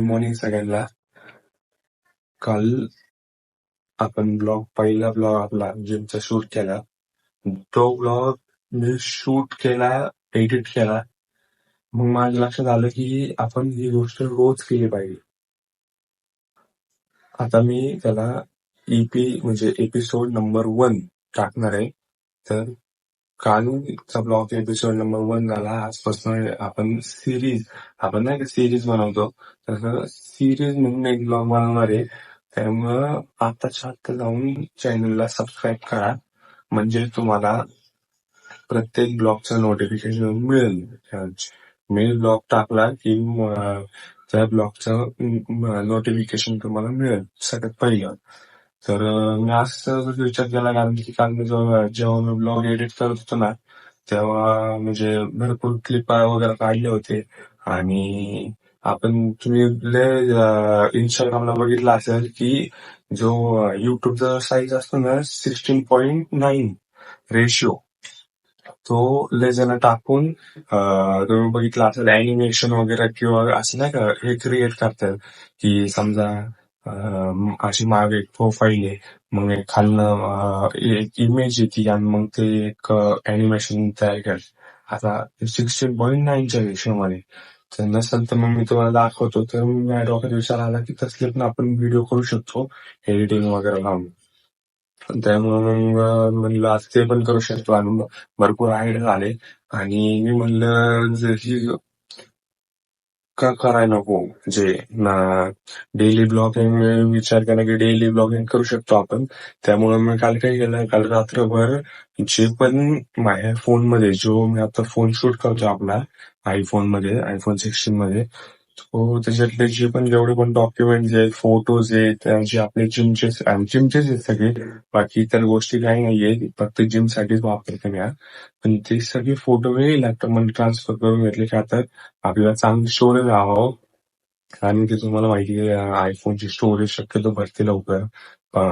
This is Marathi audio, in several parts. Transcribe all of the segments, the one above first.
मॉर्निंग सगळ्यांना. काल आपण पहिला ब्लॉग आपला जिमचा शूट केला. तो ब्लॉग मी शूट केला, एडिट केला. मग माझ्या लक्षात आलं की आपण ही गोष्ट रोज केली पाहिजे. आता मी त्याला म्हणजे एपिसोड नंबर 1 टाकणार आहे. तर कालचा ब्लॉग एपिसोड नंबर 1 झाला. आजपासून आपण नाही का सिरीज बनवतो, तसं सिरीज म्हणून एक ब्लॉग बनवणार आहे. त्यामुळं आताच्या आता जाऊन चॅनलला सबस्क्राईब करा, म्हणजे तुम्हाला प्रत्येक ब्लॉगचं नोटिफिकेशन मिळेल. मी ब्लॉग टाकला की त्या ब्लॉगचं नोटिफिकेशन तुम्हाला मिळेल सगळ्यात पहिलं. तर मी असं विचार केला, कारण की काल मी जेव्हा मी ब्लॉग एडिट करत होतो ना, तेव्हा म्हणजे भरपूर क्लिप वगैरे काढले होते. आणि तुम्ही इंस्टाग्रामला बघितलं असेल की जो युट्यूबचा साईज असतो ना 16.9 रेशिओ, तो लय जण टाकून तुम्ही बघितलं असेल अॅनिमेशन वगैरे, किंवा असं नाही का हे क्रिएट करतात की समजा अशी मागे एक प्रोफाईल आहे, मग एक खालनं एक इमेज येते आणि मग ते एक अॅनिमेशन तयार करतात. आता 16.9च्या रेशिओमध्ये तर नसेल तर मग मी तुम्हाला दाखवतो. तर माझ्या डोक्यात विचार आला की तसले पण आपण व्हिडिओ करू शकतो एडिटिंग वगैरे लावून. त्यामुळे मग म्हणलं आज ते पण करू शकतो आणि भरपूर आयडिया आले. आणि मी म्हणलं जशी का करायला नको, म्हणजे डेली ब्लॉगिंग विचार केला की डेली ब्लॉगिंग करू शकतो आपण. त्यामुळे मी काल काय केलं, काल रात्रभर जे पण माझ्या फोनमध्ये, जो मी आता फोन शूट करतो आपला आयफोन 16 मध्ये, तो त्याच्यातले जे पण जेवढे पण डॉक्युमेंट्स आहेत, फोटोज आहेत, जे आपले जिमचेच आहेत सगळे, बाकी इतर गोष्टी काही नाहीये, फक्त जिम साठीच वापरतो मी. पण ते सगळे फोटो मी लॅपटॉपमध्ये ट्रान्सफर करून घेतले की आता आपल्याला चांगली स्टोरेज हवं. आणि ते तुम्हाला माहिती आहे, आयफोनची स्टोरेज शक्यतो भरते लवकर.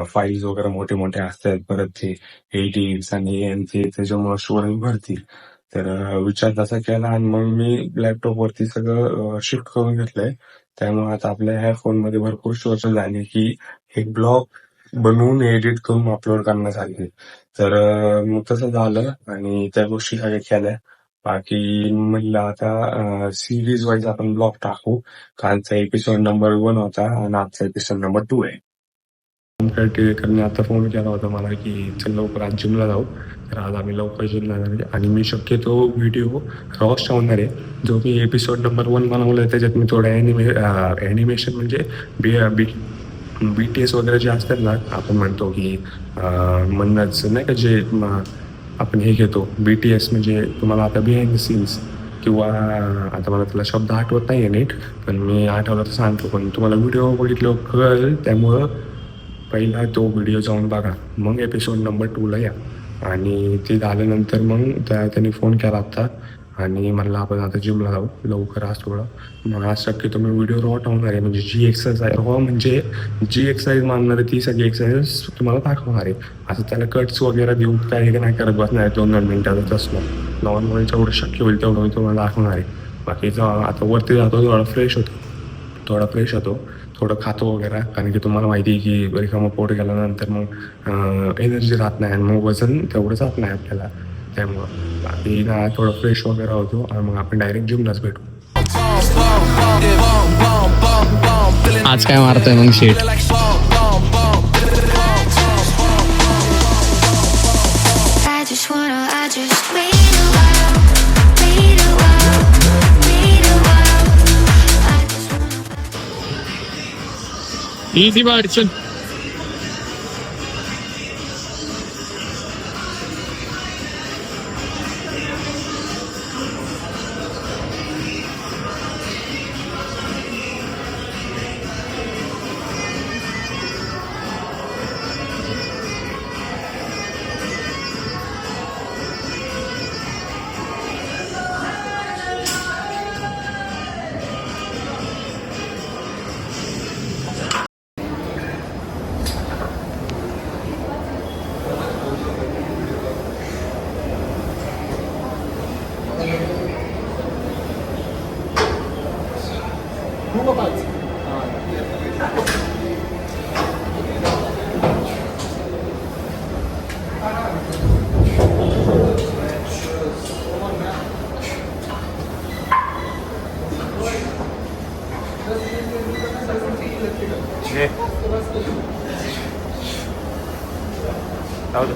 फाईल्स वगैरे मोठे मोठे असतात, परत ते 8 आणि ते त्याच्यामुळे स्टोरेज भरतील. तर विचार तसा केला आणि मग मी लॅपटॉप वरती सगळं शिफ्ट करून घेतलंय. त्यामुळे आता आपल्या ह्या फोनमध्ये भरपूर स्टोरेज झाले की एक ब्लॉग बनवून एडिट करून अपलोड करण्यासाठी. तर मग तसं झालं आणि त्या गोष्टी सगळ्या केल्या. बाकी म्हणलं आता सिरीज वाईज आपण ब्लॉग टाकू. कालचा एपिसोड नंबर 1 होता आणि आजचा एपिसोड नंबर 2 आहे. टिळेकरने आता फोन केला होता मला की चल लवकर आज जिमला जाऊ. तर आज आम्ही लवकर जिमला जाणार आणि मी शक्यतो व्हिडिओ रॉस ठेवणार आहे. जो मी एपिसोड नंबर 1 बनवलाय त्याच्यात मी थोडं ॲनिमेशन म्हणजे BTS वगैरे जे असतात ना, आपण म्हणतो की म्हणणंच नाही का, जे आपण हे घेतो BTS, म्हणजे तुम्हाला आता बिहाइंड द सीन्स किंवा आता मला त्याला शब्द आठवत नाही आहे नीट, पण मी आठवलं तर सांगतो. पण तुम्हाला व्हिडिओ बघितलं कळेल, त्यामुळं पहिला तो व्हिडिओ जाऊन बघा, मग एपिसोड नंबर 2ला या. आणि ते झाल्यानंतर मग त्यांनी फोन केला होता आणि म्हणलं आपण आता जिमला जाऊ लवकर आज थोडं. मग आज शक्यतो मी व्हिडिओ रॉ ठेवणार आहे, म्हणजे जी एक्सरसाइज मानणार आहे ती सगळी एक्सरसाइज तुम्हाला दाखवणार आहे. असं त्याला कट्स वगैरे देऊन काही नाही करत बसणार आहे 2-2 मिनिटाचं. तसलं नॉर्मल जेवढं शक्य होईल तेवढं मी तुम्हाला दाखवणार आहे. बाकीचं आता वरती जातो, थोडा फ्रेश होतो, थोडं खातो वगैरे, कारण की तुम्हाला माहिती आहे की रिकामं पोट गेल्यानंतर मग एनर्जी राहत नाही आणि मग वजन तेवढं जात नाही आपल्याला. त्यामुळं बाकी थोडं फ्रेश वगैरे होतो आणि मग आपण डायरेक्ट जिमलाच भेटू. आज काय मारतोय मग शेट? इझी अडचण. ये जाऊ दे,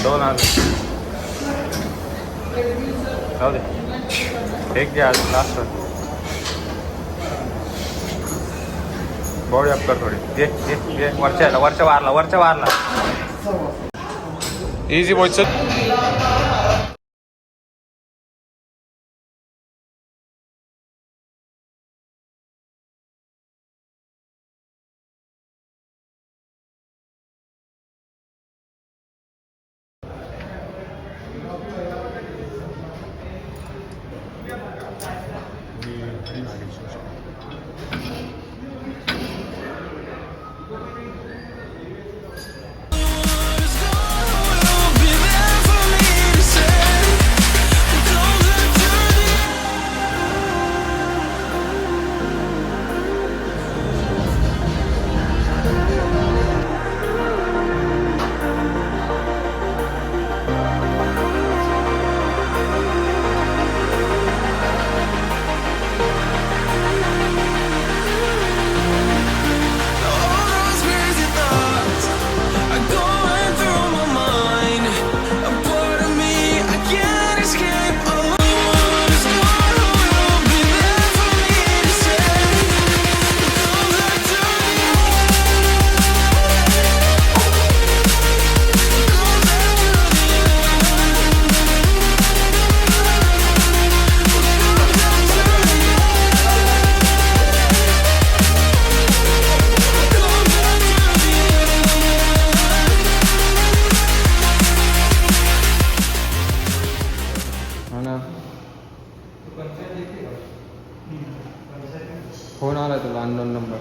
2 आणले जाऊ दे, एक घ्या अजून लास्ट बॉडी अप कर थोडी. ये वरच्या वारला इझी बॉय. फोन आला तुला अननोन नंबर.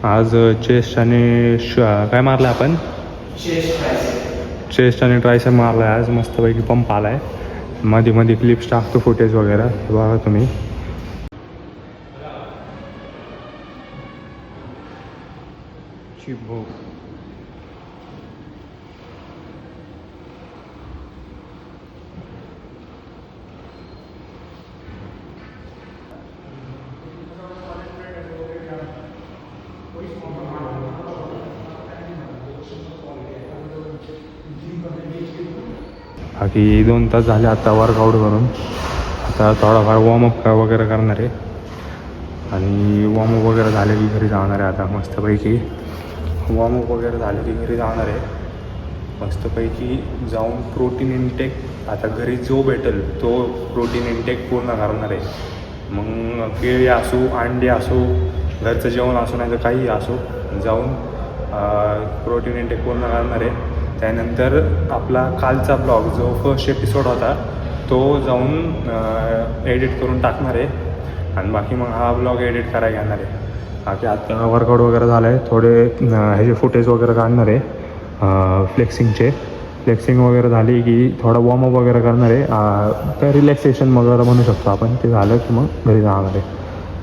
आज चेस्ट आणि काय मारलं आपण, चेस्ट आणि ट्रायसेप मारला आहे आज. मस्तपैकी पंप आला आहे. मध्ये क्लिप्स टाकतो, फुटेज वगैरे बघा तुम्ही. चिपो बाकी 2 तास झाले आता वर्कआउट करून. आता थोडाफार वॉर्मअप वगैरे करणार आहे आणि वॉर्मअप वगैरे झाले की घरी जाणार आहे. आता मस्तपैकी वॉर्मअप वगैरे झाले की घरी जाणार आहे. मस्तपैकी जाऊन प्रोटीन इनटेक आता घरी जो भेटेल तो प्रोटीन इनटेक पूर्ण करणार आहे. मग केळी असो, अंडे असो, घरचं जेवण असो, नाही तर काही असो, जाऊन प्रोटीन इनटेक पूर्ण करणार आहे. त्यानंतर आपला कालचा ब्लॉग जो फर्स्ट एपिसोड होता तो जाऊन एडिट करून टाकणार आहे आणि बाकी मग हा ब्लॉग एडिट करायला घेणार आहे. बाकी आता वर्कआउट वगैरे झालं आहे. थोडे ह्याचे फुटेज वगैरे काढणार आहे फ्लेक्सिंग वगैरे झाली की थोडा वॉर्मअप वगैरे करणार आहे. काय रिलॅक्सेशन वगैरे म्हणू शकतो आपण. ते झालं की मग घरी जाणार आहे.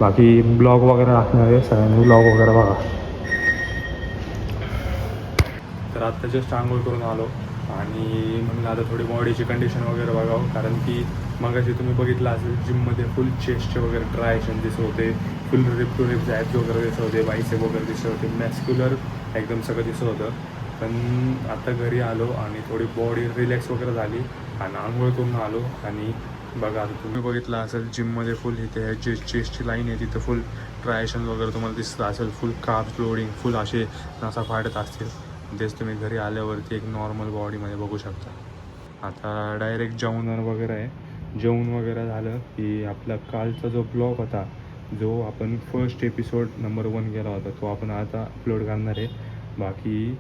बाकी ब्लॉग वगैरे टाकणार आहे. सगळ्यांनी ब्लॉग वगैरे बघा. तर आत्ता जस्ट आंघोळ करून आलो आणि म्हणलं आता थोडी बॉडीची कंडिशन वगैरे बघावं. कारण की मगाशी तुम्ही बघितलं असेल जिममध्ये फुल चेस्टचे वगैरे ट्रायशन दिसत होते, फुल रिप टू रिप ॲब्स वगैरे दिसत होते, बायसेप वगैरे दिसत होते, मॅस्क्युलर एकदम सगळं दिसत होतं. पण आता घरी आलो आणि थोडी बॉडी रिलॅक्स वगैरे झाली आणि आंघोळ करून आलो. आणि बघा आता तुम्ही बघितलं असेल जिममध्ये फुल इथे चेस्टची लाईन आहे, तिथं फुल ट्रायशन वगैरे तुम्हाला दिसत असेल, फुल कार्ब्स लोडिंग, फुल असे नसा फाडत असतील. तेच तुम्ही घरी आल्यावरती एक नॉर्मल बॉडीमध्ये बघू शकता. आता डायरेक्ट जेवण वगैरे आहे. जेवण वगैरे झालं की आपला कालचा जो ब्लॉग होता, जो आपण फर्स्ट एपिसोड नंबर 1 केला होता, तो आपण आता अपलोड करणार आहे. बाकी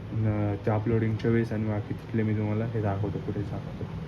त्या अपलोडिंगच्या वेळेस आणि बाकी तिथले मी तुम्हाला हे दाखवतो, पुढे दाखवतो.